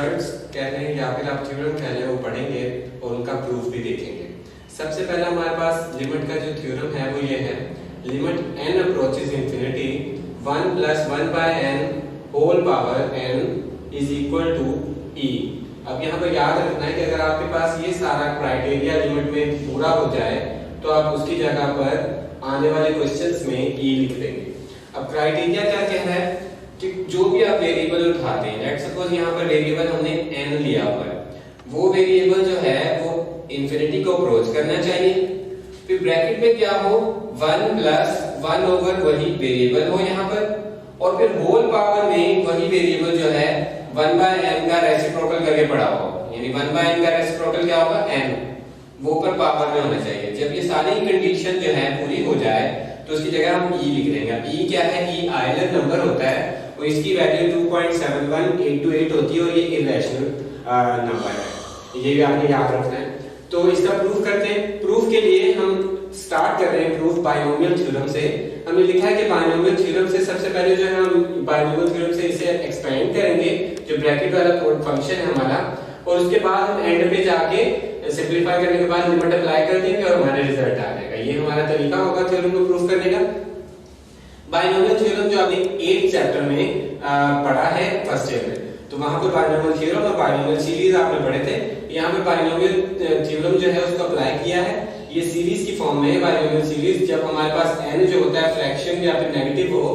Results कह रहे हैं या फिर आप थ्योरम कह रहे हैं वो पढ़ेंगे और उनका प्रूफ भी देखेंगे। सबसे पहला हमारे पास लिमिट का जो थ्योरम है वो ये है, limit n approaches infinity 1 + 1/n whole power n is equal to e। अब यहाँ पर याद रखना है कि अगर आपके पास ये सारा क्राइटेरिया लिमिट में पूरा हो जाए तो आप उसकी जगह पर आने वाले क्वेश्चंस में e लिख देंगे। अब क्राइटेरिया क्या कह रहा है कि जो भी आप वेरिएबल उठाते हैं, लेट्स सपोज यहाँ पर वेरिएबल हमने n लिया हुआ है, वो वेरिएबल जो है वो इंफिनिटी को अप्रोच करना चाहिए, फिर ब्रैकेट में क्या हो 1 + 1 ओवर वही वेरिएबल हो यहाँ पर, और फिर होल पावर में वही वेरिएबल जो है 1/n का रेसिप्रोकल करके पड़ा हो, यानी 1/n का रेसिप्रोकल क्या होगा n, वो पर पावर में होना चाहिए। जब ये सारी कंडीशन जो है पूरी हो जाए तो उसकी जगह हम e लिख देंगे। अब e क्या है, e आयलर नंबर होता है और इसकी वैल्यू 2.71828 होती है और ये इरेशनल नंबर है, ये भी आपने याद रखना है। तो इसका प्रूफ करते हैं। प्रूफ के लिए हम स्टार्ट कर रहे हैं प्रूफ बायनोमियल थ्योरम से। हमने लिखा है कि बायनोमियल थ्योरम से सबसे पहले जो है हम बायनोमियल थ्योरम से इसे एक्सपेंड करेंगे, जो ब्रैकेट वाला फंक्शन है हमारा, और उसके बाद हम एंड पे जाके सिंपलीफाई करने के बाद लिमिट अप्लाई कर देंगे और हमारा रिजल्ट आ जाएगा। ये हमारा तरीका होगा थ्योरम को प्रूफ करने का। बायनोमियल थ्योरम जो आपने 8th चैप्टर में पढ़ा है फर्स्ट ईयर में, तो वहां पर बायनोमियल थ्योरम और बायनोमियल सीरीज आपने पढ़े थे। यहाँ पे बायनोमियल थ्योरम जो है उसको अप्लाई किया है, ये सीरीज की फॉर्म में है बायनोमियल सीरीज। जब हमारे पास n जो होता है फ्रैक्शन या फिर नेगेटिव हो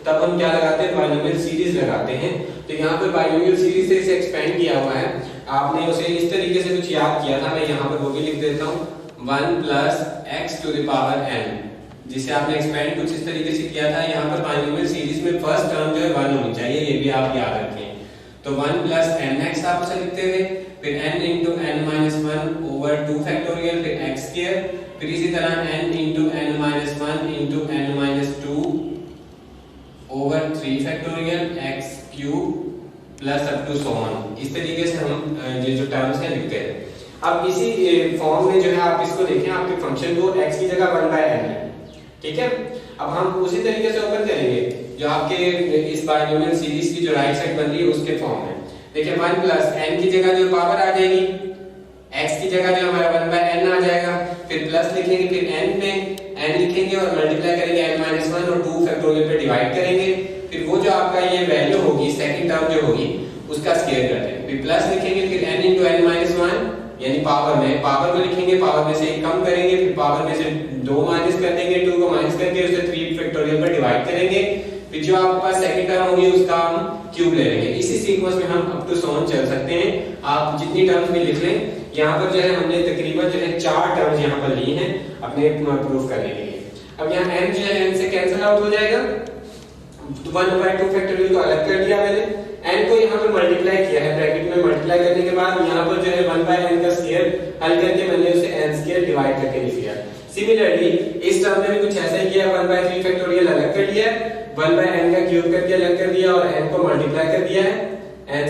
तब हम क्या लगाते हैं, बायनोमियल सीरीज लगाते हैं। तो यहाँ पे बायनोमियल सीरीज से इसे एक्सपेंड किया हुआ है। आपने उसे इस तरीके से कुछ याद किया था, मैं यहाँ पर वो भी लिख देता हूँ 1 + x⁴n, जिसे आपने एक्सपेंड कुछ इस तरीके से किया था। यहाँ पर बायनोमियल सीरीज में फर्स्ट टर्म जो है 1 होनी चाहिए, ये भी आप याद रखें। तो 1 + nx आप उसे लिखते हुए, फिर n × n-1 ओवर 2 फैक्टोरियल, फिर x², फिर इसी तरह n × n-1 × n-2 over 3 factorial x³ plus up to so on. इस तरीके से हम ये जो टर्म्स हैं लिखते हैं। अब इसी फॉर्म में जो है आप इसको देखें, आपके फंक्शन को x की जगह 1/n है, ठीक है। अब हम उसी तरीके से ओपन करेंगे जो आपके इस बायनोमियल सीरीज की जो राइट साइड बन रही है उसके फॉर्म में। देखिए 1 + n की जगह जो पावर आ जाएगी, x की जगह जो हमारा 1/n आ जाएगा, फिर प्लस लिखेंगे, फिर n में n लिखेंगे और मल्टीप्लाई करेंगे n-1 और 2 फैक्टोरियल पे डिवाइड करेंगे, फिर वो जो आपका ये वैल्यू होगी सेकंड टर्म जो होगी उसका स्क्वायर कर देंगे, फिर प्लस लिखेंगे, फिर n × n-1 यानी पावर में लिखेंगे, पावर में से एक कम करेंगे, फिर पावर में से 2 माइनस कर देंगे, 2 को माइनस करके उसे 3 फैक्टोरियल पर डिवाइड करेंगे, फिर जो आपके पास सेकंड टर्म होगी उसका हम क्यूब ले लेंगे। इसी सीक्वेंस में हम अप टू सो ऑन चल सकते हैं। आप जितनी टर्म्स भी लिख लें, यहाँ पर जो है हमने तकरीबन जो है 4 टर्म्स यहाँ पर ली हैं अपने प्रूफ करने के लिए। अब यहाँ n जो है n से कैंसिल आउट हो जाएगा, 1/2 फैक्टोरियल को अलग कर दिया मैंने, n को यहाँ पर मल्टीप्लाई किया है, ब्रैकेट में मल्टीप्लाई करने के बाद यहाँ पर जो है 1/n का स्क्वायर हल करके मैंने उसे n² डिवाइड करके लिख दिया। सिमिलरली इस टर्म में भी कुछ ऐसा ही किया, 1/3 फैक्टोरियल अलग कर लिया, 1/n का क्यूब करके अलग कर दिया और n को मल्टीप्लाई कर दिया है, n²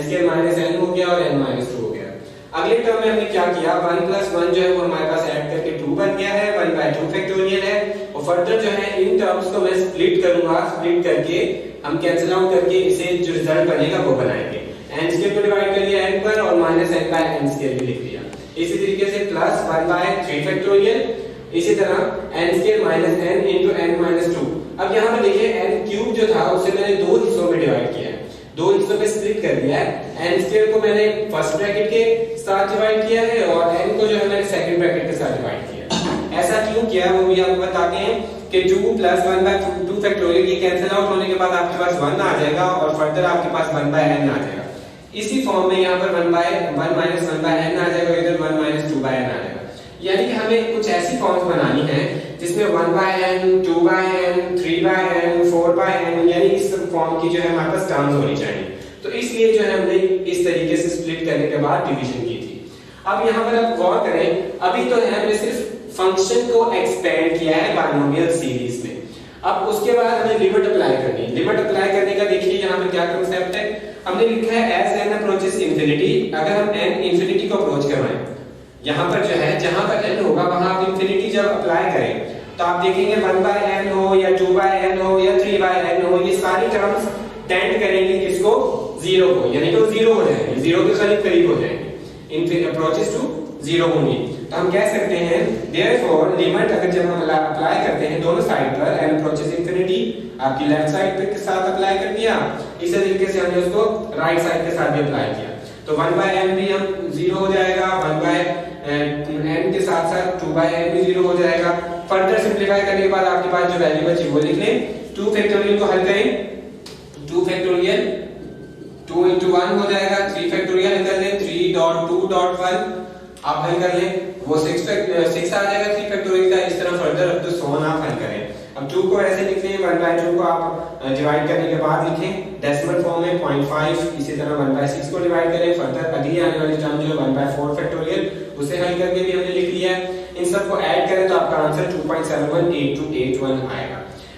- n हो गया और n-2 हो गया। अगले टर्म में हमने क्या किया, 1 + 1 जो है वो हमारे पास ऐड करके 2 बन गया है, 1/2 फैक्टोरियल है, और फर्दर जो है इन टर्म्स को मैं स्प्लिट करूंगा, स्प्लिट करके हम कैंसिल आउट करके इसे जो रिजल्ट बनेगा वो बनाएंगे। n² को डिवाइड कर दिया n पर और -n/n² भी लिख दिया। इसी तरीके से प्लस 1/3 फैक्टोरियल, इसी तरह n² - n × n-2। अब यहाँ पर देखिए n³ जो था उसे मैंने 2 हिस्सों में डिवाइड किया है, 2 हिस्सों में स्प्लिट कर दिया है। n² को मैंने फर्स्ट ब्रैकेट के साथ डिवाइड किया है और n को जो है मैंने सेकंड ब्रैकेट के साथ डिवाइड किया। ऐसा क्यों किया वो भी आपको बताते हैं कि 2 + 1/2 फैक्टोरियल ये कैंसिल आउट होने के बाद आपके पास 1 आ जाएगा और फर्दर आपके पास 1/n आ जाएगा। इसी फॉर्म में यहाँ पर 1 - 1/n आ जाएगा, इधर 1 - 2/n आ जाएगा। यानी कि हमें कुछ ऐसी फॉर्म्स बनानी है जिसमें 1/n, 2/n, 3/n, 4/n यानी इस फॉर्म की जो है हमारे पास टर्म्स होनी चाहिए। तो इसलिए जो है हमने इस तरीके से स्प्लिट करने के बाद डिवीजन की थी। अब यहाँ पर आप गौर करें, अभी तो है हमने सिर्फ फंक्शन को एक्सपेंड किया है बायनोमियल सीरीज में। अब उसके बाद हमें लिमिट अप्लाई करनी है। लिमिट अप्लाई करने का देखिए यहाँ पर क्या कांसेप्ट है, हमने लिखा है एज n अप्रोचेस इंफिनिटी। अगर हम n इंफिनिटी को अप्रोच करवाएं, यहाँ पर जो है जहां पर n होगा वहां आप इंफिनिटी जब अप्लाई करें तो आप देखेंगे 1/n हो या 2/n हो या 3/n हो, ये सारी टर्म्स टेंड करेंगी किसको, जीरो को, यानी कि वो जीरो हो जाएंगे, जीरो के करीब हो जाएंगे, इन अप्रोचेस टू जीरो होंगी। तो हम कह सकते हैं देयरफॉर लिमिट अगर जब हम अप्लाई करते हैं दोनों साइड पर, n अप्रोचेस इंफिनिटी आपकी लेफ्ट साइड पे के साथ अप्लाई कर दिया, इसी तरीके से हमने उसको राइट साइड के साथ भी अप्लाई किया, तो 1/n भी हम जीरो हो जाएगा, 1/n के साथ साथ 2/n भी जीरो हो जाएगा। फर्दर सिंपलीफाई करने के बाद आपके पास जो वैल्यू बची वो लिख लें, 2 फैक्टोरियल को हल करें, 2 फैक्टोरियल 2 into 1 हो जाएगा, 3 फैक्टोरियल हल कर लें, 3.2.1 आप हल कर लें, वो 6 आ जाएगा 3 फैक्टोरियल का। इस तरह further up to so on आप हल करें। अब 2 को ऐसे लिख लें, 1/2 को आप डिवाइड करने के बाद लिखें डेसिमल फॉर्म में 0.5, इसी तरह 1/6 को डिवाइड करें, फर्दर अगली आने वाली टर्म जो है 1/4 फैक्टोरियल उसे हल करके भी हमने लिख लिया है। इन सबको ऐड करें तो आपका आंसर 2.718281 आएगा।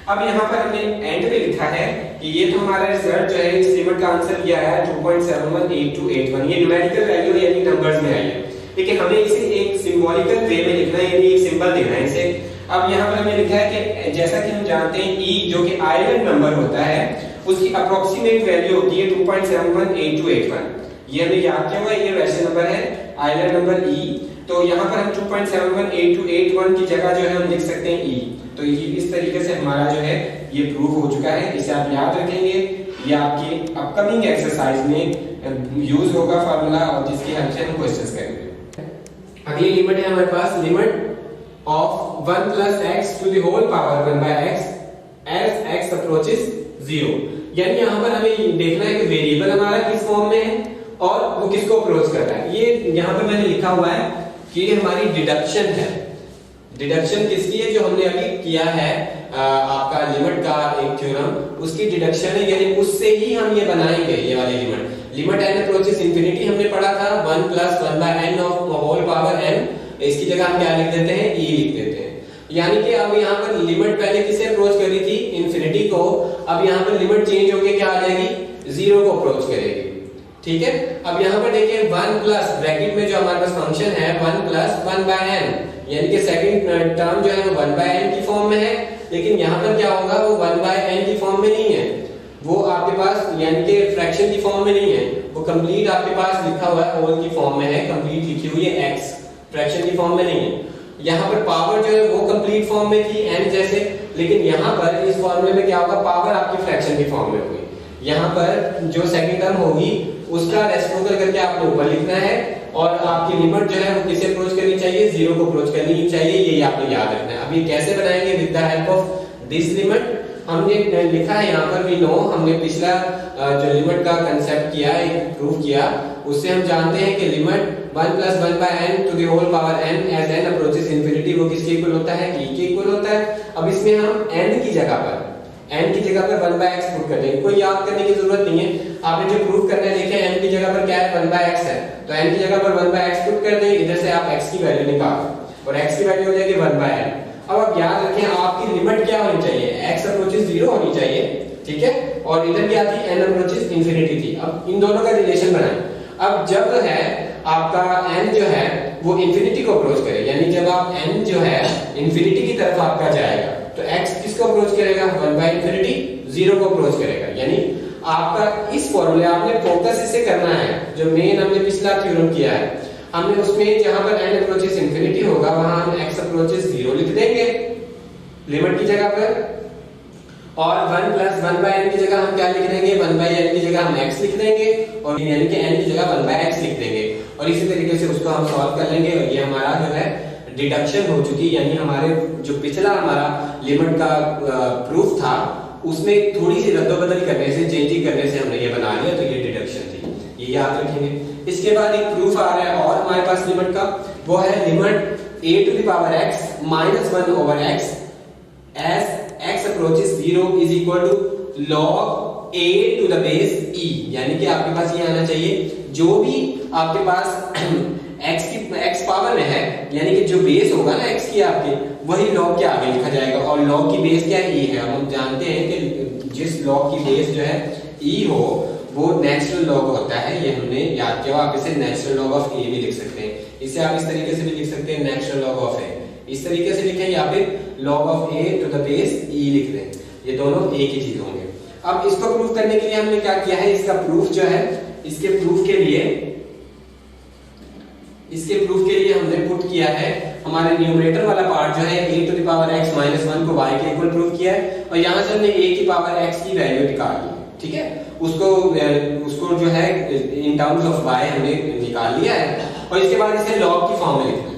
अब यहाँ पर हमने एंड में लिखा है कि ये तो हमारा रिजल्ट जो है इस लिमिट का आंसर ये आया है 2.718281, ये न्यूमेरिकल वैल्यू यानी नंबर्स में आई है, लेकिन हमें इसे एक सिंबॉलिकल वे में लिखना है, यानी एक सिंबल देना है इसे। अब यहाँ पर हमने लिखा है कि जैसा कि हम जानते हैं e जो कि आइलैंड नंबर होता है उसकी अप्रोक्सीमेट वैल्यू होती है 2.718281, ये हमें याद किया हुआ है, ये वैसे नंबर है आइलैंड नंबर e, तो यहाँ पर हम 2.718281 की जगह जो है हम लिख सकते हैं e, तो ये इस तरीके से हमारा जो है ये प्रूफ हो चुका है, इसे आप याद रखेंगे, ये आपकी अपकमिंग एक्सरसाइज में यूज होगा फार्मूला और जिसकी हेल्प से हम क्वेश्चंस करेंगे। अगली लिमिट है हमारे पास limit of 1 plus x to the whole power 1/x as x approaches 0, यानी यहाँ पर हमें देखना है कि वेरिएबल हमारा किस फॉर्म में है और वो किसको अप्रोच कर रहा है। ये यहाँ पर मैंने लिखा हुआ है कि ये हमारी डिडक्शन है, डिडक्शन किसकी है जो हमने अभी किया है आपका लिमिट का एक थ्योरम, उसकी डिडक्शन है, यानी उससे ही हम ये बनाएंगे ये वाली limit. Limit n approaches infinity हमने पढ़ा था 1 plus 1/n of whole power n, इसकी जगह हम क्या लिख देते हैं e लिख देते हैं, यानी कि अब यहाँ पर लिमिट पहले किसे अप्रोच कर रही थी इंफिनिटी को, अब यहाँ पर लिमिट चेंज होके क्या आ जाएगी जीरो को अप्रोच करेगी, ठीक है। अब यहाँ पर देखिए 1 प्लस ब्रैकेट में जो हमारे पास फंक्शन है 1 plus 1/n, यानी कि सेकंड टर्म जो है वो 1/n की फॉर्म में है, लेकिन यहाँ पर क्या होगा वो 1/n की फॉर्म में नहीं है, वो आपके पास यानी कि फ्रैक्शन की फॉर्म में नहीं है, वो कंप्लीट आपके पास लिखा हुआ है होल की फॉर्म में है, कंप्लीट लिखी हुई है x, फ्रैक्शन की फॉर्म में नहीं है। यहाँ पर पावर जो है वो कंप्लीट फॉर्म में थी n जैसे, लेकिन यहाँ पर इस फॉर्मूले में क्या होगा पावर आपकी फ्रैक्शन की फॉर्म में होगी, यहाँ पर जो सेकंड टर्म होगी उसका रेसिप्रोकल करके आपको ऊपर लिखना है, और आपकी लिमिट जो है वो किसे अप्रोच करनी चाहिए जीरो को अप्रोच करनी चाहिए, ये आपको याद रखना है। अब ये कैसे बनाएंगे with the help of this limit, हमने लिखा है यहाँ पर वी नो, हमने पिछला जो लिमिट का कंसेप्ट किया एक प्रूव किया, उससे हम जानते हैं कि limit 1 plus 1/n to the whole power n as n approaches infinity वो किसके इक्वल होता है e के इक्वल होता है। अब इसमें हम n की जगह पर 1/x पुट कर देंगे, कोई याद करने की जरूरत नहीं है, आपने जो प्रूव करना है देखिए n की जगह पर क्या है 1/x है, तो n की जगह पर 1/x पुट कर दें, इधर से आप x की वैल्यू निकालो और x की वैल्यू हो जाएगी 1/n। अब आप याद रखें आपकी लिमिट क्या होनी चाहिए, x अप्रोचेस 0 होनी चाहिए, ठीक है, और इधर क्या थी n अप्रोचेस इंफिनिटी थी। अब इन दोनों का रिलेशन बनाएं, अब जब है आपका n जो है वो इंफिनिटी को अप्रोच करे, यानी जब आप n जो है इंफिनिटी की तरफ आपका जाएगा तो x किसको अप्रोच करेगा 1/infinity 0 को अप्रोच करेगा, यानी आपका इस फॉर्मूले आपने फोकस इसे करना है, जो मेन हमने पिछला थ्योरम किया है हमने उसमें जहां पर n अप्रोचेस इंफिनिटी होगा वहां हम x अप्रोचेस 0 लिख देंगे लिमिट की जगह पर, और 1 plus 1/n की जगह हम क्या लिख देंगे 1/n की जगह हम x लिख देंगे, और यानी कि n की जगह 1/x लिख देंगे, और इसी तरीके से उसको हम सॉल्व कर लेंगे। और ये हमारा जो है डिडक्शन हो चुकी, यानी हमारे जो पिछला हमारा लिमिट का प्रूफ था उसमें थोड़ी सी रद्दोबदल करने से चेंजिंग करने से हमने ये बना लिया, तो ये डिडक्शन थी, ये याद रखेंगे। इसके बाद एक प्रूफ आ रहा है और हमारे पास लिमिट का, वो है limit a to the power x minus 1 over x as x approaches 0 is equal to log a to the base e, यानी कि आपके पास ये आना चाहिए जो भी आपके पास x पावर में है, यानी कि जो बेस होगा ना x की आपके वही log के आगे लिखा जाएगा, और log की बेस क्या है e है। हम जानते हैं कि जिस log की बेस जो है e हो वो नेचुरल लॉग होता है, ये हमने याद किया। आप इसे नेचुरल लॉग ऑफ a भी लिख सकते हैं, इसे आप इस तरीके से भी लिख सकते हैं नेचुरल लॉग ऑफ a, इस तरीके से लिखें या फिर log of a to the base e लिख दें, ये दोनों एक ही चीज होंगे। अब इसको प्रूफ करने के लिए हमने क्या किया है, इसका प्रूफ जो है, इसके प्रूफ के लिए हमने पुट किया है हमारे न्यूमरेटर वाला पार्ट जो है a to the power x minus 1 को y के इक्वल प्रूफ किया है, और यहाँ से हमने a की पावर x की वैल्यू निकाल ली, ठीक है। उसको जो है इन टर्म्स ऑफ y हमने निकाल लिया है, और इसके बाद इसे लॉग की फॉर्म में लिखना है।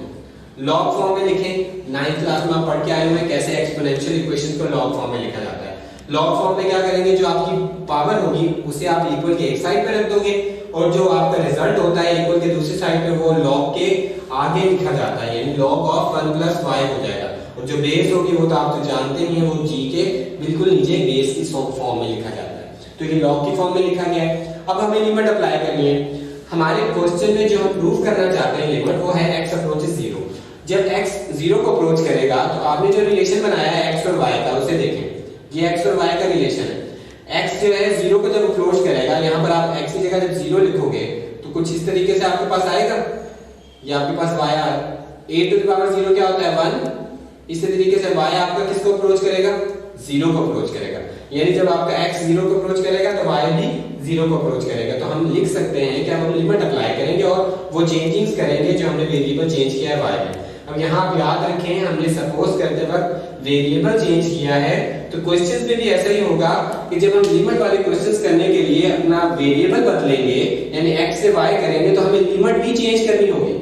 लॉग फॉर्म में लिखें, 9th क्लास में आप पढ़ के आए हुए हैं कैसे एक्सपोनेंशियल इक्वेशन को लॉग फॉर्म में लिखा जाता है। लॉग फॉर्म में क्या करेंगे, जो आपकी पावर होगी उसे आप इक्वल के एक साइड पे रख दोगे, और जो आपका रिजल्ट होता है इक्वल के दूसरी साइड पे वो लॉग के आगे लिखा जाता है, यानी log ऑफ 1 प्लस y हो जाएगा। और जो बेस होगी वो तो आप तो जानते ही हैं, वो g के बिल्कुल नीचे बेस की फॉर्म में लिखा जाता है, तो ये log की फॉर्म में लिखा गया है। अब हमें लिमिट अप्लाई करनी है। हमारे क्वेश्चन में जो हम प्रूफ करना चाहते हैं लिमिट, वो है x अप्रोचेस 0। जब x 0 को अप्रोच करेगा तो आपने जो रिलेशन बनाया है x और y का, उसे देखें, ये x और y का रिलेशन है। x जो है 0 को जब अप्रोच करेगा, यहाँ पर आप x की जगह जब 0 लिखोगे तो कुछ इस तरीके से आपके पास आएगा, ये आपके पास y आ, a टू द पावर 0 क्या होता है 1। इसी तरीके से y आपका किसको अप्रोच करेगा, 0 को अप्रोच करेगा, यानी जब आपका x 0 को अप्रोच करेगा तो y भी 0 को अप्रोच करेगा। तो हम लिख सकते हैं कि हम लिमिट अप्लाई करेंगे और वो चेंजिंग्स करेंगे जो हमने वेरिएबल चेंज किया है y में। अब यहाँ आप याद रखें, हमने सपोज करते वक्त वेरिएबल चेंज किया है, तो क्वेश्चंस में भी ऐसा ही होगा कि जब हम लिमिट वाले क्वेश्चंस करने के लिए अपना वेरिएबल बदलेंगे, यानी x से y करेंगे, तो हमें लिमिट भी चेंज करनी होगी,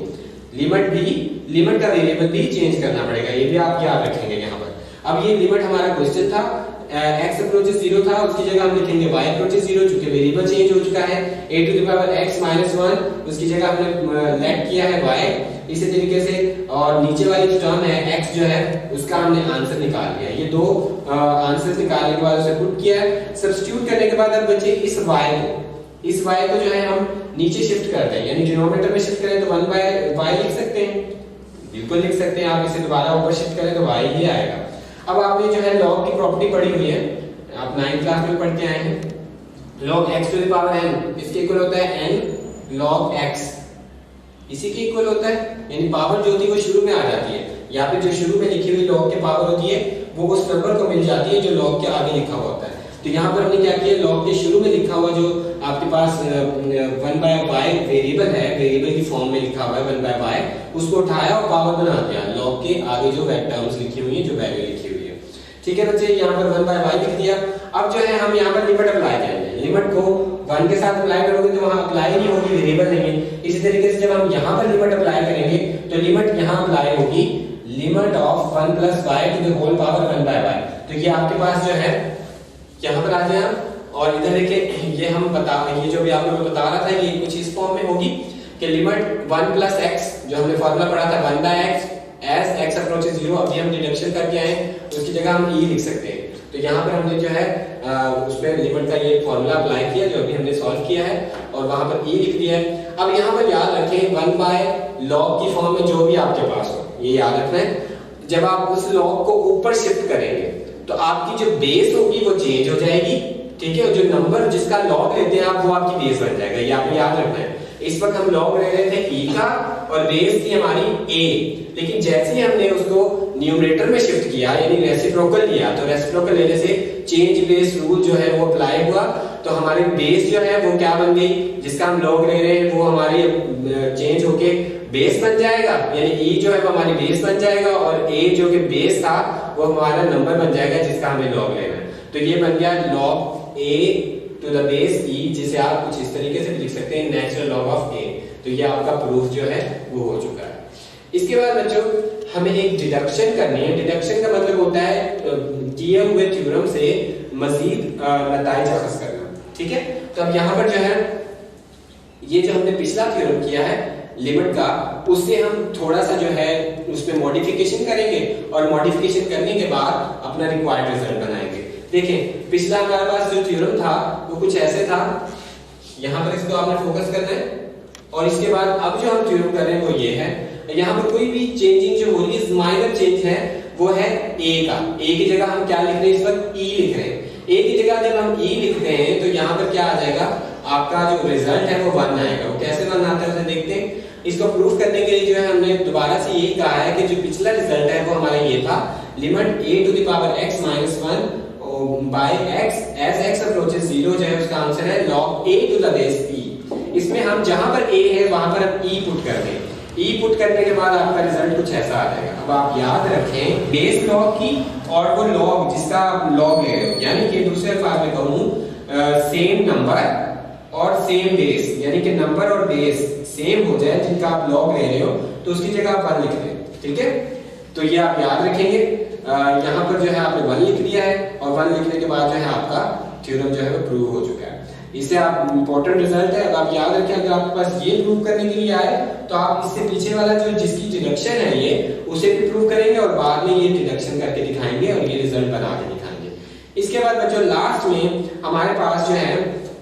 लिमिट का वेरिएबल भी चेंज करना पड़ेगा, ये भी आप याद रखेंगे यहाँ पर। अब ये लिमिट हमारा क्वेश्चन था, x अप्रोचेस 0 था, उसकी जगह हम लिखेंगे y अप्रोचेस 0, चूंकि वेरिएबल चेंज हो चुका है, a to the power x minus 1, उसकी जगह हमने लेट किया है y, इसी तरीके से। और नीचे वाली जो टर्म है x जो है, उसका हमने आंसर निकाल लिया। ये दो आंसर निकालने के बाद उसे पुट किया है। सब्स्टिट्यूट करने के बाद अब बचे इस y को जो है हम नीचे शिफ्ट करते हैं, यानी डिनोमिनेटर में शिफ्ट करें तो 1 बाय y लिख सकते हैं, बिल्कुल लिख सकते हैं। आप इसे दोबारा ऊपर शिफ्ट करें तो y ही आएगा। अब आपने जो है log की प्रॉपर्टी पढ़ी हुई है, आप 9th क्लास में पढ़ के आए हैं, log x to the power n इसके इक्वल होता है n log x, इसी के इक्वल होता है, यानी पावर जो होती है वो शुरू में आ जाती है, या फिर जो शुरू में लिखी हुई log की पावर होती है वो उस नंबर को मिल जाती है जो log के आगे लिखा हुआ होता है। तो यहाँ पर हमने क्या किया, log के शुरू में लिखा हुआ जो आपके पास 1 बाय y वेरिएबल है, वेरिएबल की फॉर्म में लिखा हुआ है 1 बाय y, उसको उठाया और पावर बना दिया log के आगे जो टर्म्स लिखी हुई है, जो वैल्यू लिखी हुई है। ठीक है बच्चे, यहाँ पर 1 बाय y लिख दिया। अब जो है हम यहाँ पर लिमिट अप्लाई करेंगे, लिमिट को 1 के साथ अप्लाई करोगे तो वहां अप्लाई नहीं होगी, वेरिएबल नहीं है। इसी तरीके से जब हम यहाँ पर लिमिट अप्लाई करेंगे तो लिमिट यहाँ अप्लाई होगी, limit of 1 plus y to the whole power 1 by y। तो ये आपके पास जो है यहाँ पर आ जाए, और इधर देखिए ये हम ये जो भी आप लोगों को बता रहा था, ये कुछ इस फॉर्म में होगी कि लिमिट 1 प्लस x, जो हमने फॉर्मूला पढ़ा था 1 by x as x approaches 0, अभी हम डिडक्शन करके आए, उसकी जगह हम e लिख सकते हैं। तो यहाँ पर हमने जो है उसमें लिमिट का ये फॉर्मूला अप्लाई किया जो अभी हमने सॉल्व किया है, और वहां पर e लिख दिया है। अब यहाँ पर याद रखें 1 बाय log की फॉर्म में जो भी आपके पास हो, ये याद रखना है। जब आप उस log को ऊपर शिफ्ट करेंगे तो आपकी जो बेस होगी वो चेंज हो जाएगी, ठीक है, जो नंबर जिसका log लेते हैं आप, वो आपकी बेस बन जाएगा, ये आपको याद रखना है। इस वक्त हम log ले रहे थे e का, और बेस थी हमारी a, लेकिन जैसे ही हमने उसको न्यूमरेटर में शिफ्ट किया, यानी रेसिप्रोकल लिया, तो रेसिप्रोकल लेने से चेंज बेस रूल जो है वो अप्लाई हुआ, तो हमारी बेस जो है वो क्या बन गई, जिसका हम log ले रहे हैं वो हमारी चेंज होके बेस बन जाएगा, यानी e जो है वो हमारी बेस बन जाएगा, और a जो कि बेस था वो हमारा नंबर बन जाएगा जिसका हमें log लेना है। तो ये बन गया log a to the base e, जिसे आप कुछ इस तरीके से भी लिख सकते हैं नेचुरल log ऑफ a। तो ये आपका प्रूफ जो है वो हो चुका है। इसके बाद बच्चों हमें एक डिडक्शन करनी है। डिडक्शन का मतलब होता है किए हुए थ्योरम से मजीद नताइज अखज़ करना, ठीक है। तो अब यहाँ पर जो है ये जो हमने पिछला थ्योरम किया है लिमिट का, उससे हम थोड़ा सा जो है उसमें मॉडिफिकेशन करेंगे, और मॉडिफिकेशन करने के बाद अपना रिक्वायर्ड रिजल्ट बनाएंगे। देखें पिछला हमारे पास जो थ्योरम था वो कुछ ऐसे था, यहाँ पर इसको आपने फोकस करना है, और इसके बाद अब जो हम थ्योरम कर रहे हैं वो ये है। यहाँ पर कोई भी चेंजिंग जो हो रही है, माइनर चेंज है, वो है a का। a की जगह हम क्या लिख रहे हैं, इस वक्त e लिख रहे हैं। a की जगह जब हम e लिखते हैं तो यहाँ पर क्या आ जाएगा, आपका जो रिजल्ट है वो 1 आएगा। वो कैसे 1 आता है उसे देखते हैं। इसको प्रूफ करने के लिए जो है हमने दोबारा से यही कहा है कि जो पिछला रिजल्ट है वो हमारा ये था, limit a to the power x minus 1 by x as x approaches 0 जो है उसका आंसर है log a to the base e। इसमें हम जहां पर a है वहां पर हम e पुट कर दें। e पुट करने के बाद आपका रिजल्ट कुछ ऐसा आ जाएगा। अब आप याद रखें बेस लॉग की और वो लॉग जिसका आप लॉग ले रहे हो, यानी कि दूसरे अल्फाज में कहूं सेम नंबर और सेम बेस, यानी कि नंबर और बेस सेम हो जाए जिनका आप लॉग ले रहे हो तो उसकी जगह आप 1 लिख दें। ठीक है, तो ये आप याद रखेंगे। यहाँ पर जो है आपने 1 लिख दिया है और 1 लिखने के बाद जो है आपका थ्योरम जो है वो प्रूव हो चुका है। इससे आप इंपॉर्टेंट रिजल्ट है। अब आप याद रखें अगर आपके पास ये प्रूव करने के लिए आए तो आप इससे पीछे वाला जो जिसकी डिडक्शन है ये उसे भी प्रूव करेंगे और बाद में ये डिडक्शन करके दिखाएंगे और ये रिजल्ट बना के दिखाएंगे। इसके बाद बच्चों लास्ट में हमारे पास जो है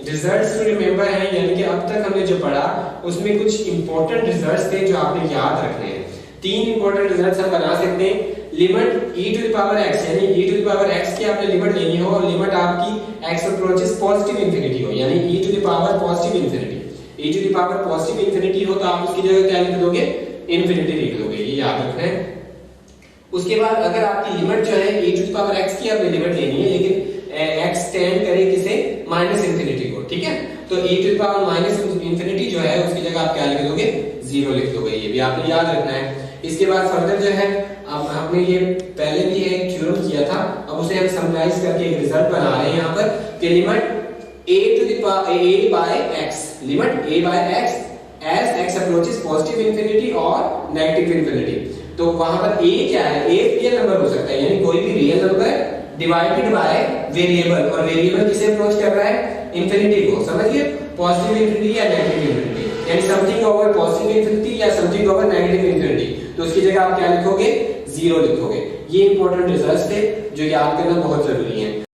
रिजल्ट्स टू रिमेंबर है, यानी कि अब तक हमने जो पढ़ा उसमें कुछ इंपॉर्टेंट रिजल्ट्स थे जो आपने याद रखने हैं। 3 इंपॉर्टेंट रिजल्ट्स हम बना सकते हैं। Limit e to the power x, यानी e to the power x की आपने लिमिट लेनी हो और लिमिट आपकी x अप्रोचेस पॉजिटिव इंफिनिटी हो, यानी e to the power positive infinity. e to the power positive infinity हो तो आप उसकी जगह क्या लिख दोगे, इंफिनिटी लिख दोगे, ये याद रखना है। उसके बाद अगर आपकी लिमिट जो है e to the power x की आपने लिमिट लेनी है, लेकिन x टेंड करे किसे, माइनस इंफिनिटी को। ठीक है, तो e to the power minus infinity जो है उसकी जगह आप क्या लिख दोगे, 0 लिख दोगे, ये भी आपने याद रखना है। इसके बाद फर्दर जो है अब आपने ये पहले भी एक थ्योरम किया था, अब उसे हम समराइज करके एक रिजल्ट बना रहे हैं यहाँ पर कि limit a to the power a by x, limit a by x as x approaches positive infinity और नेगेटिव इंफिनिटी। तो वहां पर a क्या है, a रियल नंबर हो सकता है, यानी कोई भी real number divided by variable, और वेरिएबल किसे अप्रोच कर रहा है, इंफिनिटी को। समझिए, पॉजिटिव इंफिनिटी या नेगेटिव इंफिनिटी, यानी समथिंग ओवर पॉजिटिव इंफिनिटी या समथिंग ओवर नेगेटिव इंफिनिटी, तो उसकी जगह आप क्या लिखोगे, 0 लिखोगे। ये इंपॉर्टेंट रिजल्ट्स थे जो याद करना बहुत जरूरी है।